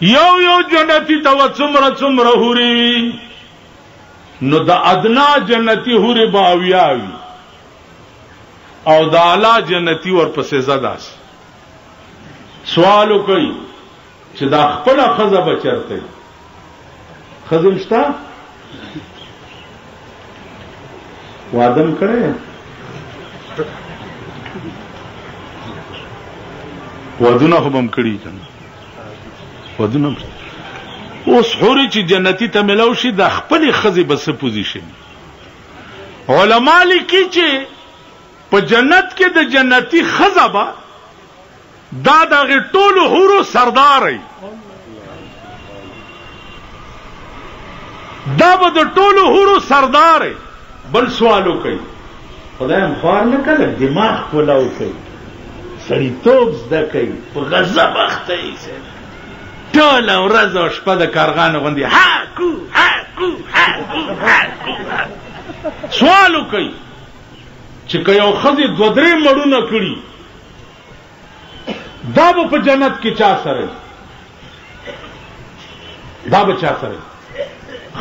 یو جنتی ته څومره څومره حوري نو د ادنا جنتی حوري باویاوي او د اعلی جنتی ورپسې زداس سوال کوي چې دا خپل خزه بچرته خزمشتا وادم کړي ودونه هم کړي کنه ودونه اوس حوري چې جنتی ته ملو شي د خپل خزه بس پوزیشن علما لیکي چې په جنت کې د جنتی خزه با دا دغه ټولو حورو سرداري دا به د ټولو حورو سرداري بل سوالو کوي خدای مخار نه کړي دماغ کولاو کوي سړی توپ زده کوي په غضب اخته یې ټول ورځ او شپه د کارغان غوندي ها کو سوالو کوي چې یو خزي دو درې مړونه کړي دا به په جنت کې چا سره دا به چا سره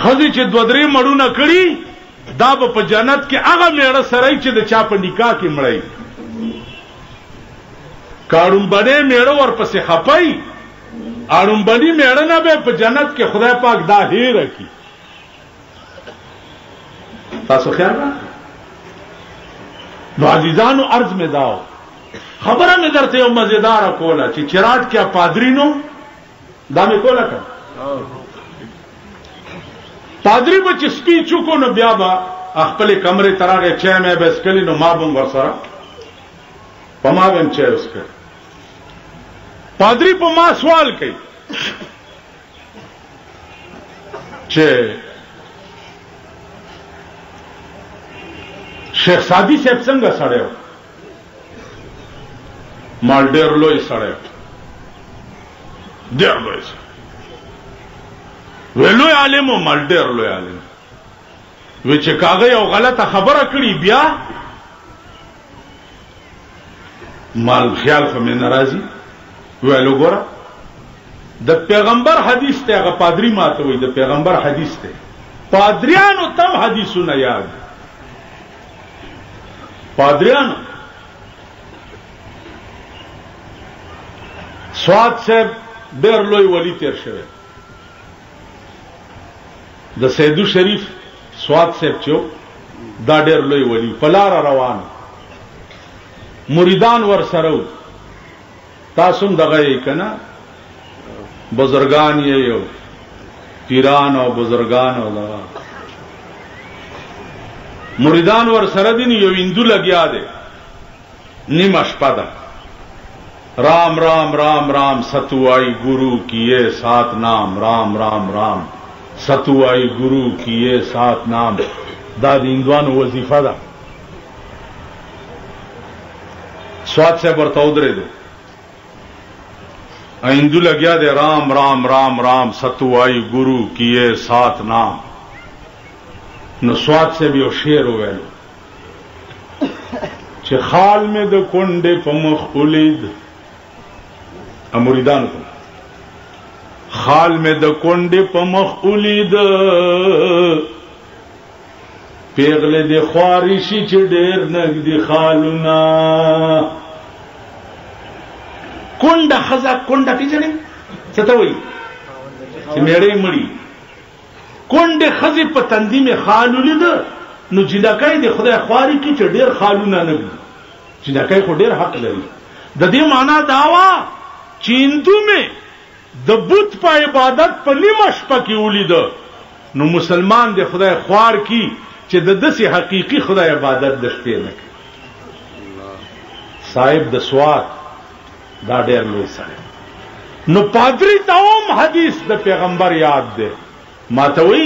خزي چې دو درې مړونه کړي دا به په جنت کې هغه میړه سره چې د چا په نکاح کې مړی کاروم باندې میړه ورپسې خپای اړم باندې میړه نه به په جنت کې خدای پاک دا هیر کی تاسو خیال را نو عزیزانو عرض می داو خبره می درته یو مزیدار کوله چې چراټ کیا پادرینو دا می کوله کړ پادری به چې سپی چوکو نو بیا با خپل کمرې تراغه چا مې بس کلی نو ما بم ورسره پما بم چا اوس کړ پادری په ما سوال کوي چې شیخ سادی صاحب څنګه سړیو مال ډېر لوی سړیو ډېر لوی ویلوی عالم او مال ډېر لوی عالم وی چې کاغه یو غلطه خبره کړي بیا مال خیال خو مې ناراضي ویلو ګوره د پیغمبر حدیث ته هغه پادری ماته وي د پیغمبر حدیث ته پادریانو تم حدیثونه یاد پادریانو سواد صاحب ډېر لوی ولی تیر شوی د سیدو شریف سواد صاحب چې دا ډېر لوی ولی پلار روان مریدان ور سره تاسو دغه کنا بزرگان یو پیران او بزرگان او دغه مریدان ور سره دین یو هندو لګیا دي نیمه شپه ده رام رام رام رام ستوائی گرو کیے سات نام رام رام رام ستوائی گرو کیے سات نام دا د هندوانو وظیفه ده سواد سے ورته ودرې ده هندو لګیا دے رام رام رام رام ستوائی گرو کیے سات نام نو سواد سے بھی شعر وویل چې خال میں د کونډې په مخ اولید امریدان کو خال میں د کونډې په مخ اولید پیغله د خواري شي چې ډېر نګدي خالونه کونډه خزا کونډه پیژنې څه ته وایي چې میړې مړی کونډه خزي په تندې می خالو لید نو جنکای د خدای خواري کې چې ډېر خالونه نه دي جنکای خو ډېر حق لري د دې معنا دا وا چې هندو می د بت په عبادت په نیمه شپه کې ولید نو مسلمان د خدای خوار کی چې د دسي حقيقي خدای عبادت د شپې نه کوي صاحب د سواد دا ډېر لوی سره نو پادری تاوم حدیث د پیغمبر یاد ده ماته وی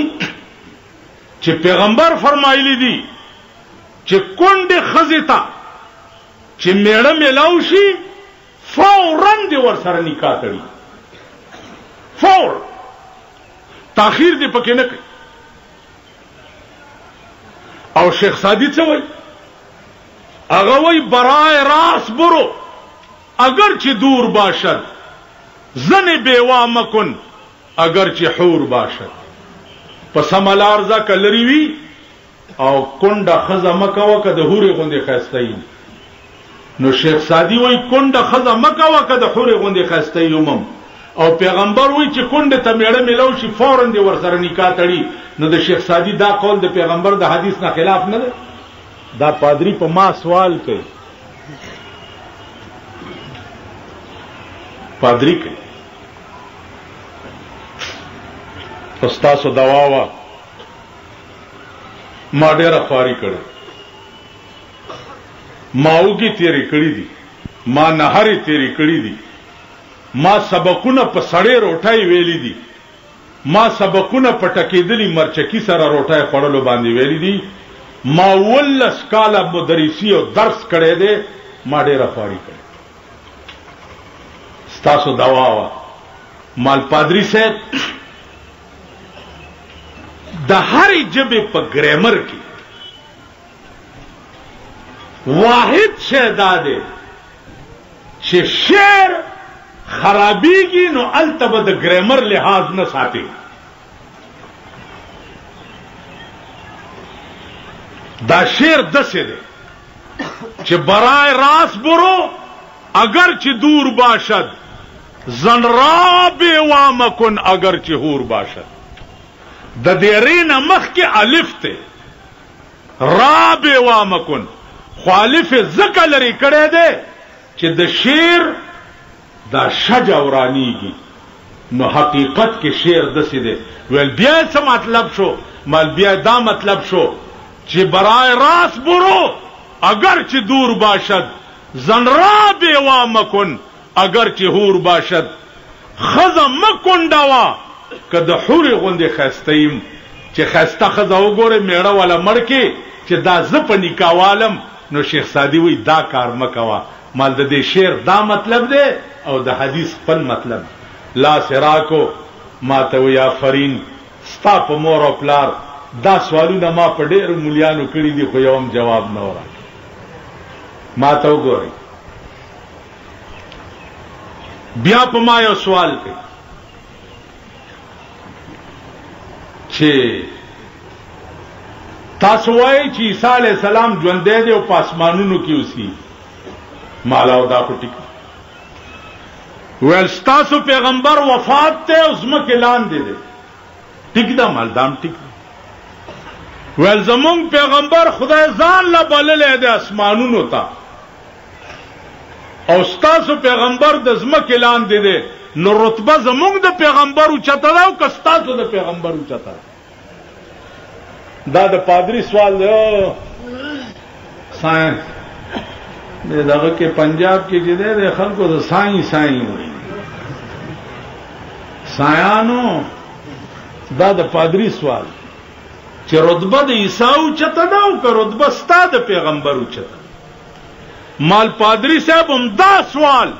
چې پیغمبر فرمایلی دي چې کونډه خزیتا چې میړه ملاو شي فورا دی ور سره نکاح کړي فور تاخير دی پکې نه کوي او شیخ سادی څه وای هغه وای برای راس برو اگر چه دور باشد زن بیوا مکن اگرچه حور باشد پس هملار زکا لریوی او کنډه خزه مکوه که د حورې غوندې ښایسته یي نو شیخ سعدي وایي کنډه خزه مکوه که د حورې غوندې ښایسته یي ومم او پیغمبر وایي چې کونډې ته میړه میلو شي فوراً دې ورسره نکاح تړي نو د شیخ سعدي دا قول د پیغمبر د حدیث نه خلاف نه ده دا پادری په ما سوال کوي پادری کوي استاسو دوا وا ما ډېره خواري کړې ما اوږې تېرې کړې دي ما نهرې تېرې کړې دي ما سبقونه په سړې روټۍ ویلي دي ما سبقونه په ټکېدلي مرچکي سره روټۍ خوړلو باندې ویلي دي ما 19 کاله مدرسي او درس کړی دی ما ډېره خواري کړې ستاسو دوا وا مال پادری صاحب د هرې ژبې په ګرامر کې واحد شی دا دی چې شعر خرابېږي نو هلته به د ګرامر لحاظ نه ساتي دا شعر داسې دی چې برای راست برو اگر چې دور باشد زن را بیوا مکن اگر چې حور باشد د دیرین مخ کې الف ته را بیوا مکن خالف زکه لري کړی دی چې د شعر دا شجا ورانیږي نو حقیقت کې شعر داسې دی ویل بیا څه مطلب شو مال بیا دا مطلب شو چې برای راست برو اگر چې دور باشد زن را بیوا مکن اگر چې حور باشد خزه مکونډوا که د حورې غوندې ښایسته یم چې ښایسته ښځه وګورې میړه والا مړ کې چې دا زه په نکاح والم نو شیخ سعدي وایي دا کار مه کوه مال د دې شعر دا مطلب دی او د حدیث خپل مطلب لاس راکو ما ته وایي آفرین ستا په مور او پلار دا سوالونه ما په ډېرو مولیانو کړي دي خو یو هم جواب نه ورکړي ما ته وګورئ بیا په ما یو سوال کوي چې تاسو وایئ چې عیسی علیه السلام ژوندی دی او په اسمانونو کې اوسي مالاو دا خو ټیک ویل ستاسو پیغمبر وفات دی او ځمکې لاندې دی ټیک ده مال دام ټیک دی ویل زمونږ پیغمبر خدای ځان له بللی دی اسمانونو ته او ستاسو پیغمبر د ځمکې لاندې دی نو رتبه زمونږ د پیغمبر اوچته ده او که ستاسو د پیغمبر اوچته ده دا د پادری سوال دی ساينس دغه کې پنجاب کې چې دی خلکو د ساين وایي سایانو دا د پادری سوال چې رتبه د عیسی اوچته ده او که رتبه ستا د پیغمبر اوچته مال پادری صاحب هم دا سوال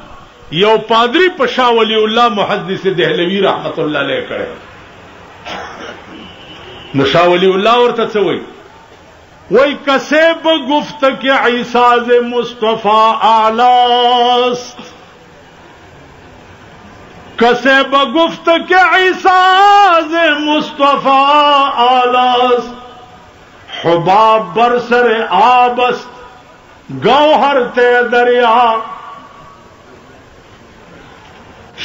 یو پادری په شاه ولی الله محدث دهلوی رحمت الله علیه کړی نو شاه ولی الله ورته څه وایي وای کسے بگفت کہ عیسیٰ ز مصطفیٰ اعلیست کسے بگفت کہ عیسیٰ ز مصطفیٰ اعلیست حباب بر سر آبست گوہر تے دریا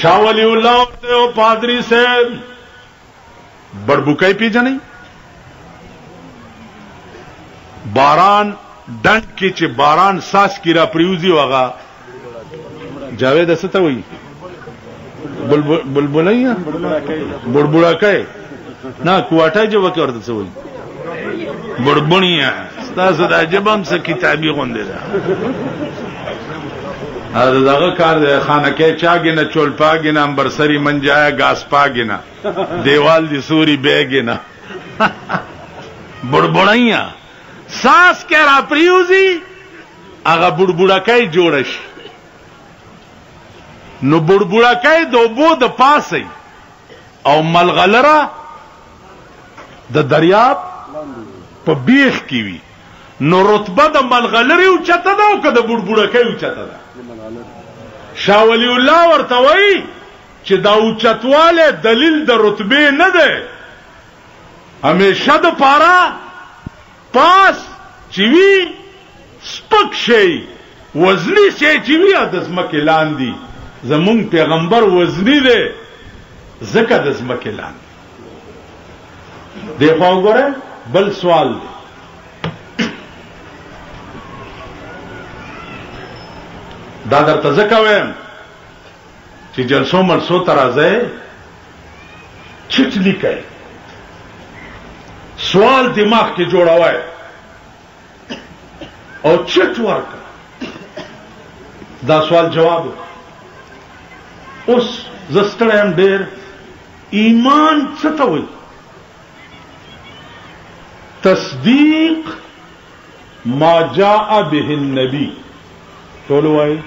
شاہ ولی اللہ تے او پادری سے بڑبوکائی پی جانی باران ډنډ کې چې باران ساس کی را پریوزی وغا جاوید استه وای بلبلیا بڑبڑاکای نه کوټه جو وکړ ورته څه وای بڑبونیا تاسو د عجبم څه کتابي غونډه ده دغه کار خانکه چاګینه چولپاګینه امبرسری منجایا غاسپاګینه دیوال دی سوري بیگینه بڑبړایا ساس کې را پریوزی هغه بڑبړکای جوړ شي نو بڑبړکای دوبو د پاسه او ملغلره د دریاب په بیخ کې وی نو رتبه د ملغلره او چته ده او که د بڑبړکای او چته ده شاه ولی الله ورته وای چې دا اوچتواله دلیل د رتبه نه ده همیشه د پاره پاس چې وی سپک شي وزنی شي چې وی د زمکه لاندې زمون پیغمبر وزنی ده زکه د زمکه لاندې دی خو وګوره بل سوال دی دا درته ځکه وایم چې جلسو مرسو ترازه چټ لیکي سوال دماغ کې جوړاوای او چټ ورکا دا سوال جواب اوس زستړم ډېر ایمان څه ته وایي تصدیق ما جاء به النبي ټول وایي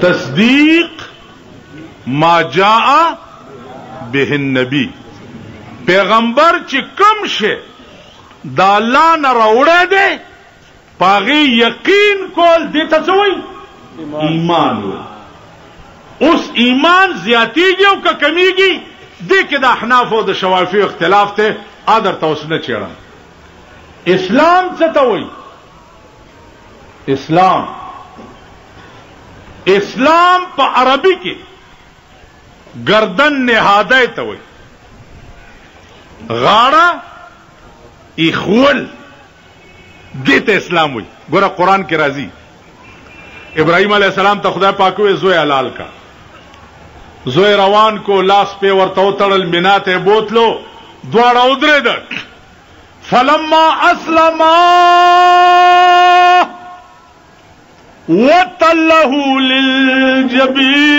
تصدیق ما جاء به النبي پیغمبر چې کوم شي دا الله نه راوړی دی پاغي یقین کول دې ته څه وایي ایمان وایي اوس ایمان زیاتیږي او که کمیږي دې کې د احناف او د شوافی اختلاف ته ادر توسنه چیرم اسلام څه ته وایي اسلام په عربي کې گردن نهاده ته وایي غاړه اخول دته اسلام وایي ګوره قران کې راځي ابراهيم عليه السلام ته خدای پاک وې زوی حلال کا زوی روان کو لاس په ورته تړل بناته بوتلو دواړه ودرېدل فلما اسلما وتله للجبين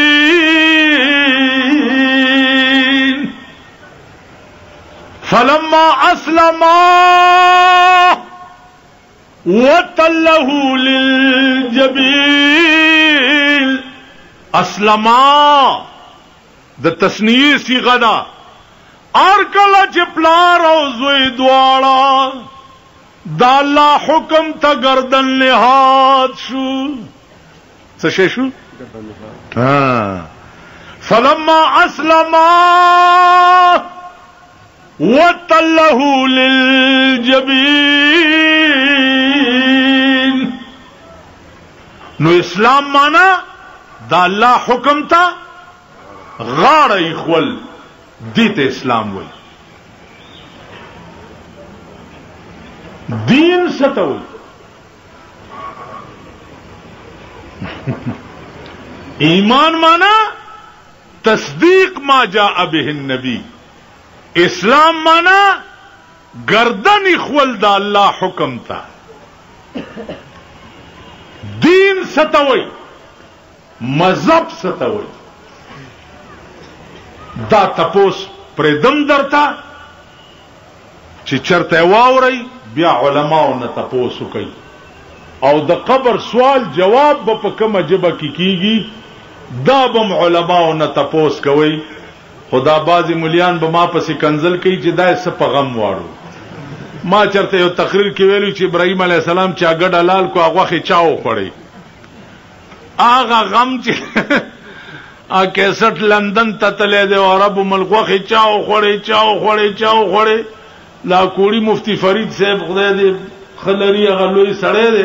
فلما اسلما وتله للجبين اسلما د تسنیه صيغه ده اور کله چې پلار او زوی دواړه دا الله حکم ته گردن نهاد شو څه شو فلما اسلما وتله للجبين نو اسلام معنا دا الله حکم ته غاړه خول دیته اسلام وای دین ستوي ایمان مانا تصدیق ما جاء به النبی اسلام مانا گردن خول دا الله حکم تا دین ستوي مذهب ستوي دا تپوس پردم درتا چې چرته واوري بیا علماو نه تپوسو کوي او د قبر سوال جواب په کومه جبه کې کیږي دا بم علماو نه تپوس کوي خدا بازي مليان به ما پسې کنزل کوي چې دا څه په غم واړو ما چرته یو تقریر کې ویلو چې ابراهيم عليه السلام چا ګډ حلال کو هغه چاو خړی هغه غم چې ا کیسټ لندن ته تللی دی عرب ملغوخه چاو خوړې لا کوړی مفتی فرید صاحب خدای دې خلری غلوی سړی دی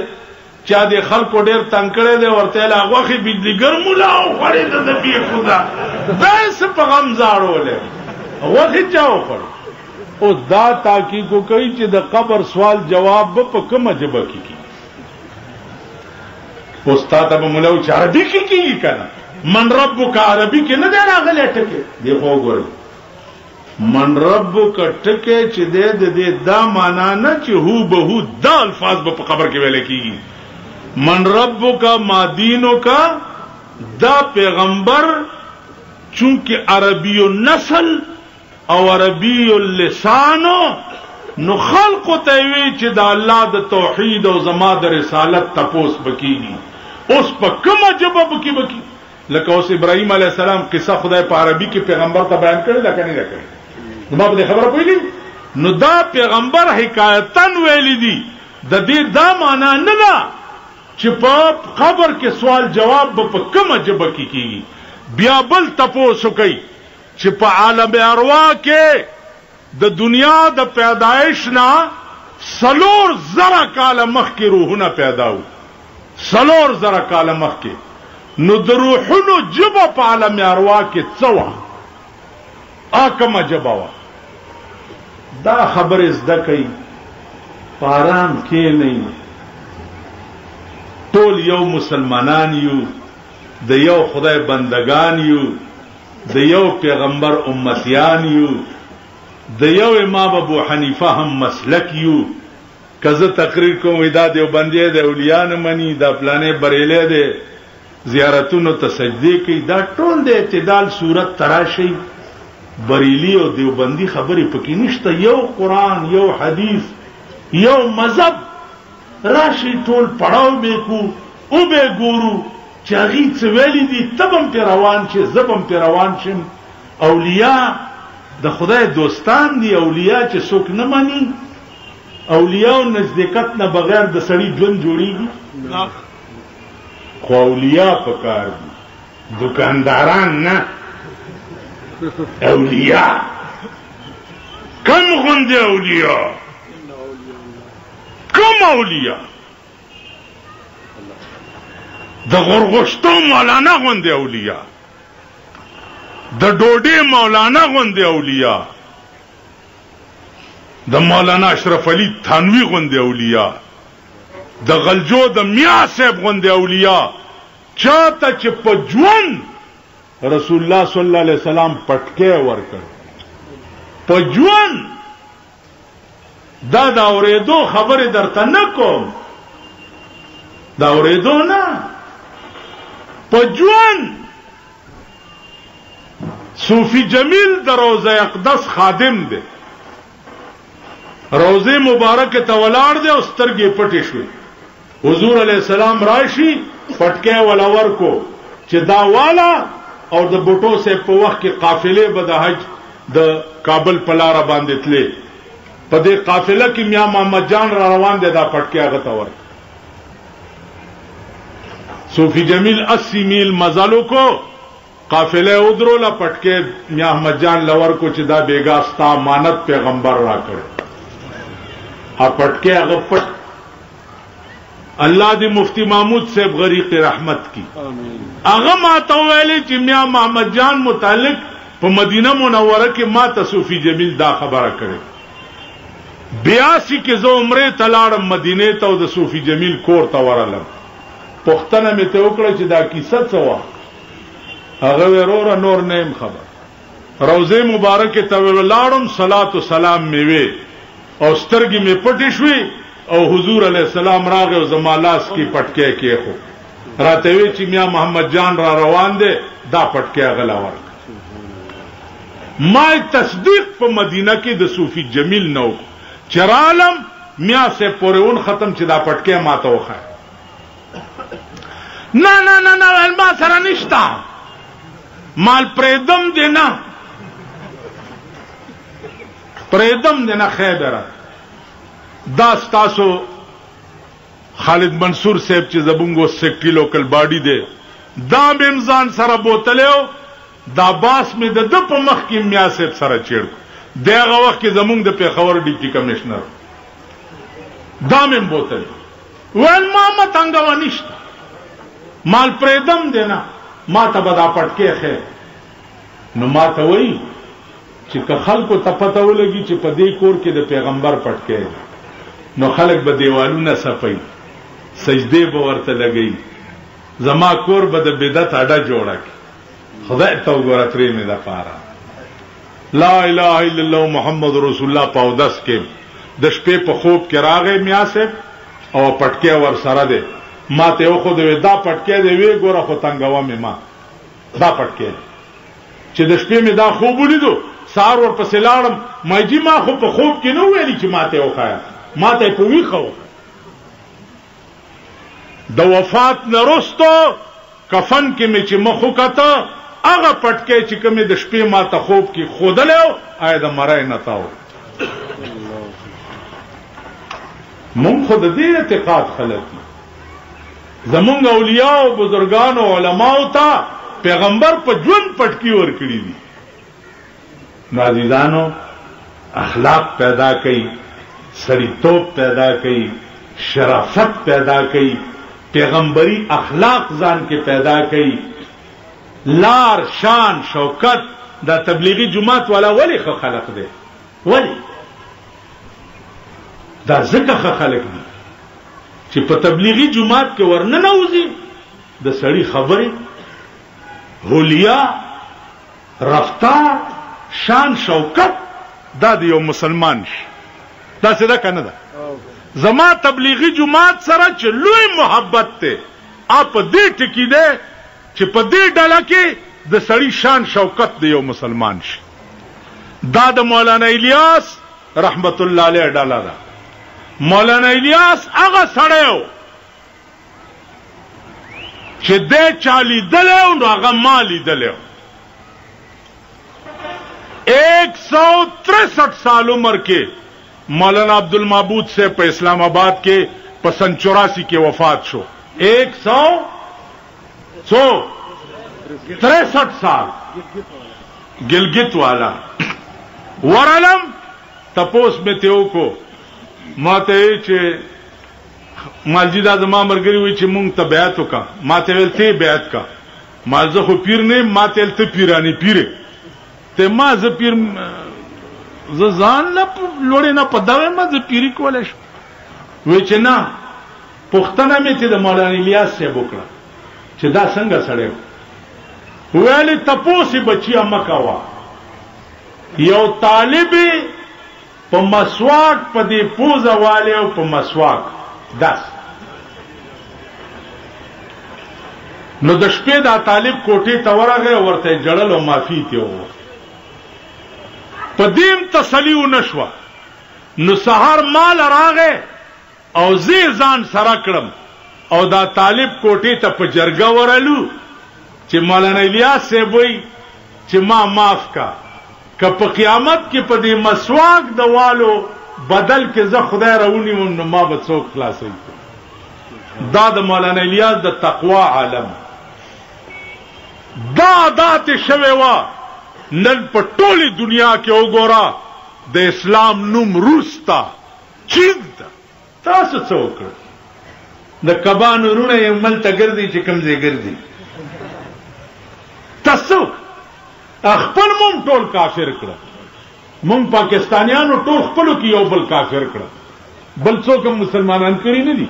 چا دې خلکو ډېر تنگ کړي دی ورته لا غوخه بجلیګر مولا خوړې د نبی خدا داس په غم زاړولې غوخه چاو خوړې او دا تحقیق کوي چې د قبر سوال جواب په کومه جبه کیږي استاد ابو مولا چې عربي کې کیږي کنه من ربک عربی کې نه دی راغلی ټکي دی خو ګورئ من ربک ټکي چې دې دا معنا نه چې هو به دا الفاظ په قبر کې ویل کېږي من ربک ما دینک دا پیغمبر چونکه عربی النسل او عربی اللسان نو خلق ته وی چې دا الله د توحید او زما د رسالت تپوس بکیږي اوس په کومه جبه بکی لکه اوس ابراهيم عليه السلام قصه خدای په عربي کې پیغمبر ته بیان کړی لکه نه کړی نو ما به خبره پوهیږم نو دا پیغمبر حکایتن ویل دي د دې دا معنا نه ده چې په قبر کې سوال جواب په کومه جبه کې کیږي بیا بل تپوس کوي چې په عالم ارواح کې د دنیا د پیدایش نه 4,000 کاله مخکې روحونه پیدا وو 4,000 کاله مخکې نو د روحونو جبه په عالم ارواح کې څه وه کومه جبه وه دا خبرې زده کوي په آرام کښېنئ ټول یو مسلمانان یو د یو خدای بندگان یو د یو پیغمبر امتیان یو د یو امام ابو حنیفه هم مسلک یو کزه تقریر کوم دا دیوبندی د اولیاء نه مني دا پلانې بریلې ده زیارتونو ته سجدي کوي دا ټول د اعتدال صورت تراشي بریلی او دیوبندی خبرې پکې نشته یو قران یو حدیث یو مذهب راشي ټول پړاو به کو او به ګورو چې هغه څه ویلي دي تبم پر روان شي زبم پر روان شم اولیاء د خدای دوستان دي اولیاء چې څوک نه مانی اولیاء او نزدېکت نه بغیر د سړي ژوند جوړیږي خو اولیاء پکار دي دکانداران نه اولیاء کم غنده اولیاء کم اولیاء د غرغشتو مولانا غنده اولیاء د ډوډۍ مولانا غنده اولیاء د مولانا اشرف علي تھانوي غنده اولیاء د غلجو د میا صاحب غنده اولیاء چاته چې په ژوند رسول الله صلی الله علیه وسلم پټکه ورکړ په ژوند دا د اورېدو خبره درته نه کوم دا اورېدو نه په ژوند صوفي جمیل د روضه اقدس خادم دی روضه مبارک ته ولاړ دی او سترګې پټې شوې حضور علیه السلام راشي پټکه ولور کو چې دا والا او د بوټو سه په وخت کې قافلې به د حج د کابل په لار باندې تلې په دې قافله کې میا محمد جان را روان دي دا پټکه هغه تور صوفی جمیل 80 میل مزالو کو قافله ودرو لا پټکه میا محمد جان لور کو چې دا بیګاستا امانت پیغمبر را کړ ا پټکه هغه پټ الله دې مفتی محمود صاحب غریق رحمت کی هغه ما ته ویلي چې میا محمد جان متعلق په مدینه منوره کې ما ته صوفی جمیل دا خبره کړې 82 کې زه عمره تلاړم مدینه ته او د صوفی جمیل کور ته ورالم پښتنه مې ته وکړه چې دا کیسه څه وه هغه ورور نور نیم خبر روزه مبارک ته ولاړم صلوات و سلام میوي او سترګې مې پټې شوې او حضور علیہ السلام راغه او زمالاس کی پټکه کې خو راته وی چې میا محمد جان را روان دي دا پټکه غلا ورک ما تصدیق په مدینه کې د صوفی جمیل نو چرالم میا سے پورون ختم چې دا پټکه ماته وخه نه علما سره نشتا مال پریدم دینا پریدم دینا خیبره دا ستاسو خالد منصور صاحب چې زبونګو سیکټری لوکل باډي دی دا بمزان سره بوتلو دا باس مې د په مخ کې میا صاحب سره چیړ دغه وخت کې زمونږ د پیښور ډیپټي کمشنر دا مې بوتل ول ما متنګ ونیشت مال پریدم دینا ما ته بدا پټکه خې نو ما ته وای چې که خلکو ته پته ولګي چې په دې کور کې د پیغمبر پټکه نو خلق به دیوالونه صفای سجده به ورته لګي زما کور به د بدعت اډه جوړه کی خدای ته وګوره ترې مې د پاره لا اله الا الله محمد رسول الله پاودس کې د شپې په خوب کې راغې میا صاحب او پټکه ور سره ده ما ته خو د دا پټکه دی وی ګوره خو تنګوا مې ما دا پټکه چې د شپې مې دا خوب ولیدو سار ور پسې لاړم مې جی ما خو په خوب کې نو ویلي چې ماته وخایا ماته په وی خو د وفات نرستو کفن کې مې چې مخو کته هغه پټکه چې کومه د شپې ماته خوب کې خودلو آیا د مړای نه تاو مونږ خود دې اعتقاد خلک زمونږ اولیاء او بزرګان او علما او ته پیغمبر په ژوند پټکی ور کړی دي. نو عزیزانو اخلاق پیدا کړي، سړیتوب پیدا کړي، شرافت پیدا کړي، پیغمبري اخلاق ځان کې پیدا کړي، لار شان شوکت. دا تبلیغی جماعت والا ولی خلق دی؟ ولی دا ځکه خلق دي چې په تبلیغی جماعت کې ورننه وځي د سړی خبرې، هولیا، رفتار، شان شوکت دا د یو مسلمان شي. دا څه ده کنه ده؟ زما تبلیغی جماعت سره چې لوی محبت ته اپ دې ټکی ده چې په دې ډله کې د سړی شان شوکت د یو مسلمان شي. دا د مولانا الیاس رحمت الله علیه ډله ده. مولانا الیاس هغه سړی چې دې چالي دلو نو هغه مالی دلو. 163 سال عمر کې مولانا عبدالمعبود سے په اسلام آباد کې په 84 کې وفات شو. 163 سال گلگت والا. ورالم تپوس میں تیو کو ماته چې مالجی دا زما مرګري وي چې مونږ ته بیعت وکا. ماته ویل ته بیعت کا. ما زه خو پیر نه، ماته ویل ته پیرانی پیره ته. ما زه پیر زه ځان نه لوړې نه پداوې، ما زه پیری کولای شم. وی چې نه، پښتنه مې ته د مولانا الیاس صاحب وکړه چې دا څنګه سړی ویلې تپوسې بچیا مکوا. یو طالب په مسواک په دې پوزه والے او په مسواک داس. نو د شپې دا طالب کوټې ته ورغی، ورته جړل او معافي ته وو. په دیم تسلیو نشوه. نو سحر مال راغې او زی ځان سره کړم او دا طالب کوټې ته په جرګه ورالو چې مولانا الیاس صاحب وی چې ما معاف کا، که په قیامت کې په دې مسواک د والو بدل کې زه خدای راونیوم نو ما به څوک خلاصوي. دا د مولانا الیاس د تقوا عالم دا عادت شوی وا. نن په ټولې دنیا کې وګوره د اسلام نوم روس ته، چین ته. تاسو څه وکړه؟ د کبانو رونه یې ملته ګرځي چې کوم ځای ګرځي. تاسو خپل مونږ ټول کافر کړه. مونږ پاکستانیانو ټول خپلو کې یو بل کافر کړه، بل څوک هم مسلمانان کړي نه دي.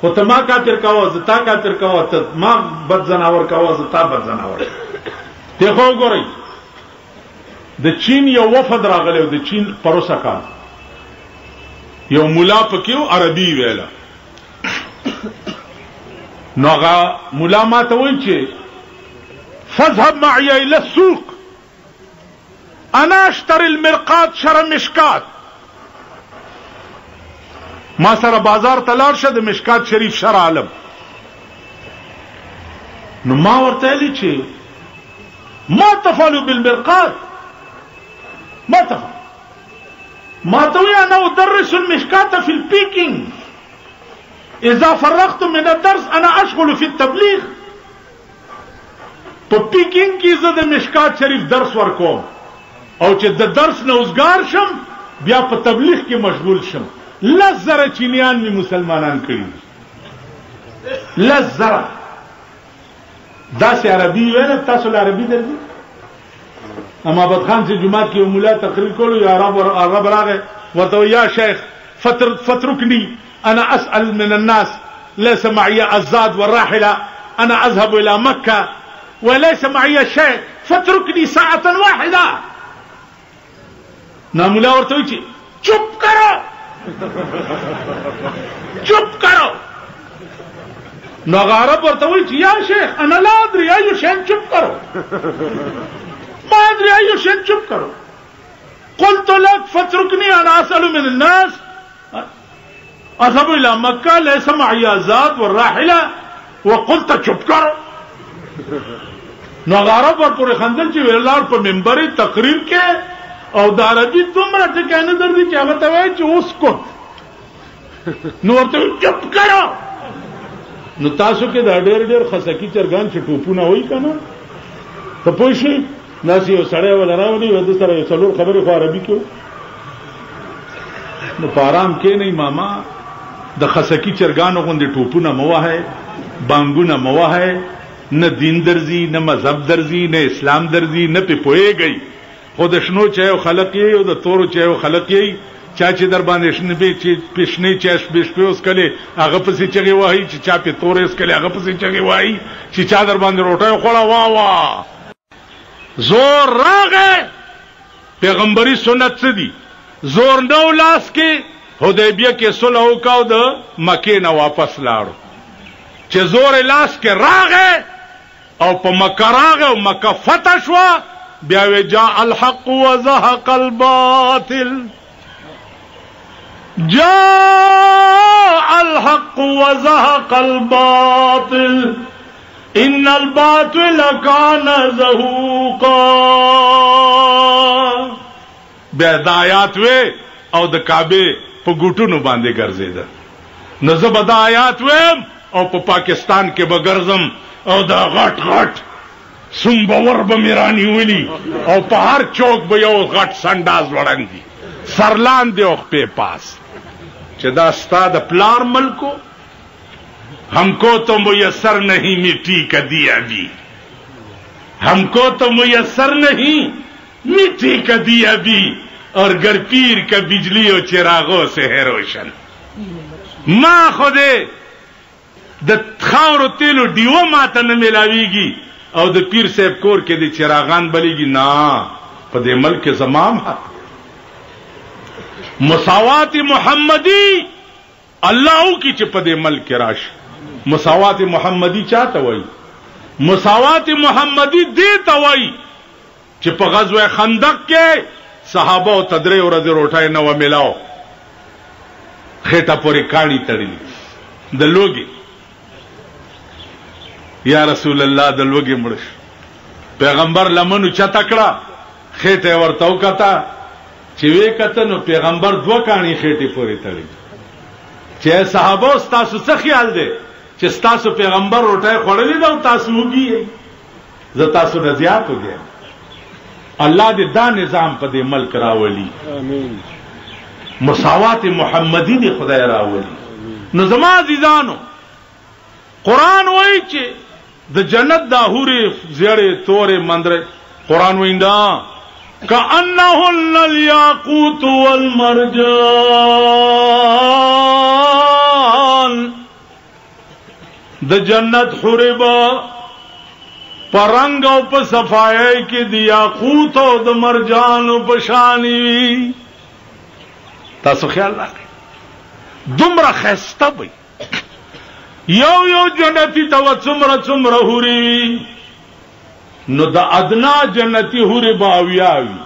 خو ته ما کافر کوه، زه تا کافر کوه، ته ما بد زناور کوه، زه تا بد زناور. ته خو وګورئ د چین یو وفد راغلی، د چین پروسه کال یو مولا پکې عربي ویله. نو هغه مولا ما ته وایي چې فاذهب معي الى السوق انا اشتري المرقات شر مشکات. ما سره بازار ته لاړ شه د مشکات شریف شر عالم. نو ما ورته ویلي چې ما تفعلوا بالمرقات، ما تفعل. ما توي انا ادرس المشكات في البيكينج، اذا فرغت من الدرس انا اشغل في التبليغ. په پیکینګ کې زه د مشکات شریف درس ورکوم او چې د درس نه اوسګار شم بیا په تبلیغ کې مشغول شم. 10,000 چینیان می مسلمانان کړي، 10,000. دا سي عربي ویل. تاسو عربي درځي؟ اما عبد خان سے جمعات کی مولا تقریر کولو، یا عرب راغه ورته یا شیخ فتركني انا اسال من الناس ليس معي الزاد والراحله، انا اذهب الى مكه وليس معي شيء فتركني ساعه واحده. نا مولا ورته وی چې چپ کرو، چپ کرو. نو عرب ورته وی چې یا شیخ انا لا ادري اي شيء، چپ کرو. ما ادري اي شيء، چپ کرو. قلت لك فتركني انا اسال من الناس اذهب الى مكه ليس معي زاد والراحله وقلت چپ کرو. نو عرب ورپورې خندل چې ویلار په منبر تقریر کې او د عربي دومره ټکانه درځي چې هغه ته وایي چې اوس کو. نو ورته چپ کرو. نو تاسو کې دا ډېر ډېر خسکی چرګان چې ټوپونه وایي کنه، ته پوه شئ داسې یو سړی ولا راولي او د سره یو څلور خبرې خو عربي کې نو په آرام کښېنئ ماما د خسکي چرګانو غوندې ټوپونه مه وهئ بانګونه مه وهئ نه دین درځي نه مذهب درځي نه اسلام درځي نه پې پوهېږئ خو د شنو چایو خلق یې او د تورو چایو خلق یې چا چې در باندې شنې چای شپې وڅکلې هغه پسې چغې وهي چې چا پې تورې وڅکلې هغه پسې چغې وهي چې چا در باندې روټۍ خوړه واه واه زور راغی پیغمبري سنت څه دي زور نو لاس کې حدیبیه کې صلح وکاو د مکې نه واپس لاړو چې زور لاس کې راغی او په مکه راغی او مکه فتح شوه بیا وی جاء الحق وزهق الباطل جاء الحق وزهق الباطل ان الباطل كان زهوقا بیا د آیات وی او د کعبه په ګوټونو باندې ګرځیده نو زه به د آیات ویم او په پاکستان کې به ګرځم او دا غټ غټ سنبور به مې رانیولي او په هر چوک به یو غټ سنډاز وړنګي سرلاندې او خپې پاس چې دا ستا د پلار ملکو हमको तो मुयस्सर नहीं मिट्टी का दिया भी हमको तो मुयस्सर नहीं मिट्टी का दिया भी और गरपीर का बिजली और चिरागों से है रोशन माँ खुदे د خاورو تیلو ډیوه ماته نه ملاویږي او د پیر صاحب کور کې د چراغان بلیږي نه په دې ملک زمام حق مساوات محمدی الله کی چې په دې ملک راشي مساوات محمدی چاته وای مساوات محمدی دې ته وای چې په غزوه خندق کې صحابه او تدری ورځ روټای نه و ملاو خېټه پورې کاڼي تړلې د لوګي یا رسول الله د لوګي مړش پیغمبر لمنو چتا کړه خېټه ورته وکتا چې وې کته نو پیغمبر دوه کاڼي خېټه پورې تړلې چې صحابه تاسو څه خیال دی چې تاسو پیغمبر روټه خوړلې دا تاسو وګي زه تاسو نه زیات وګي الله دې دا نظام په دې ملک راولي امين مساوات محمدی دې خدای راولي نو زما عزیزانو قران وایي چې د جنت د حورې زیړې تورې مندره قران ویندا کأنهن الياقوت والمرجان د جنت حوربا پرنګ او په صفای کې د یاقوت او د مرجان په شانی تاسو خیال راکړئ دومره خسته وي یو جنتی ته څومره حوري نو د ادنا جنتی حوري باویاوي